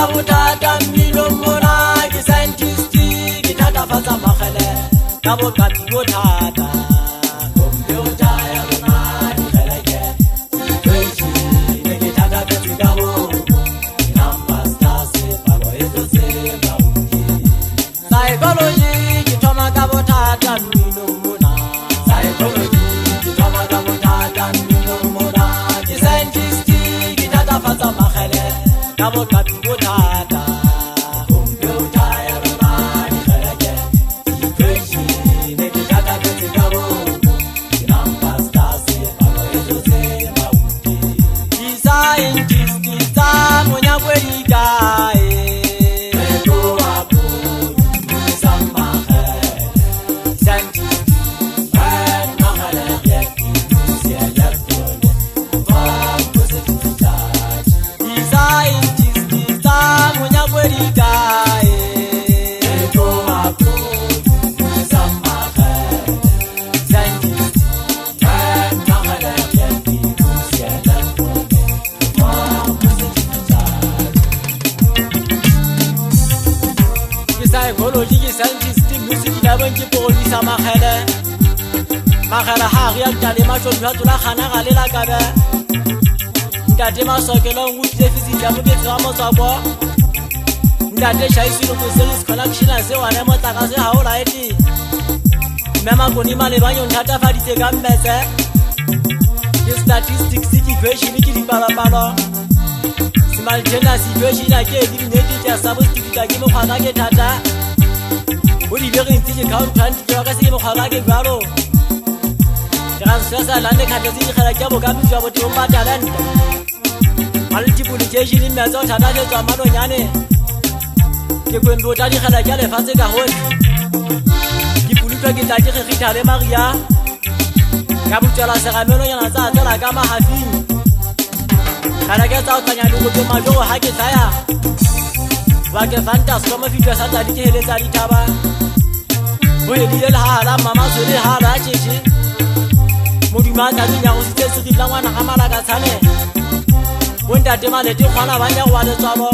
ka botata mmino mona ke scientist ke thatafatsa magele ka bokapi bothata computer ya rona di kgeleke ke thatafatse ka bo numbers tase palo e tse bauti psychology ke thoma ka bothata mmino mona psychology ke thoma ka bothata mmino mona ke scientist ke thatafatsa magele ka bokapi bothata computer ya rona di kgeleke ke thatafatse ka bo numbers tase palo e tse bauti scientist tsa monya kwedika psychology ke scientist music la bonke polisa magele ha re ya tale matsholo ya tlola khana ga lela kabe ntate masokelo ngutile physics ya mobetsi wa motswako ntate shaisilo ko sales collection se wana motlaka se ha ola eti mema koni male banyo ntata faditse ka mmetse ke statistics equation ke dipalapalo simultaneous equation ke eliminate ya substitute ke mokgwa ke thata o di bere ntse ka count ke ka se ke mokgwa ke balo transfer sa lande ka tse di khala ke bo ka mjwa bo di umba talent multiplication me tsa thata ke tswa mano nyane ke kwembo ta di khala ke le fatse ka hoti di pulutwa ke tla ke khita le maria ka butsela seramelo yana tsa tsela ka mahafing kana ke tsa tsanya di go tsoma jo ha ke tsaya wa ke fantas como video sa tadi ke heletsa ditaba o le di la hala mama so le hala tshitshi modima tsa di nyago se se ditla ngwana ga mala ka tshane bonta tema le di khwana ba nya wa le tsalo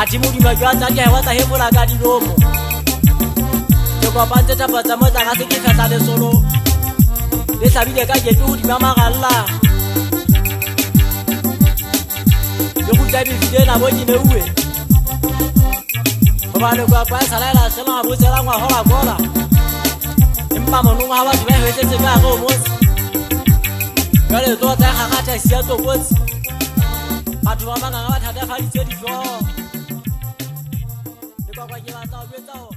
ati modima jwa tsa ke wa tsa hebola ka di lomo ke kwa pantse tsa patsa mo tsa ga se ke tsa le solo le sabile ka ke tu di mama galla yo go tla bi video na bo di ne uwe ba le kwa kwa sala la sala bo tsela ngwa hola gola empa monu ha ba di ba hwetse ka go mo ka le to tsa ga ga sia to botse batho ba banga ba thata fa di tse di jo le kwa kwa ke ba tsa o betsa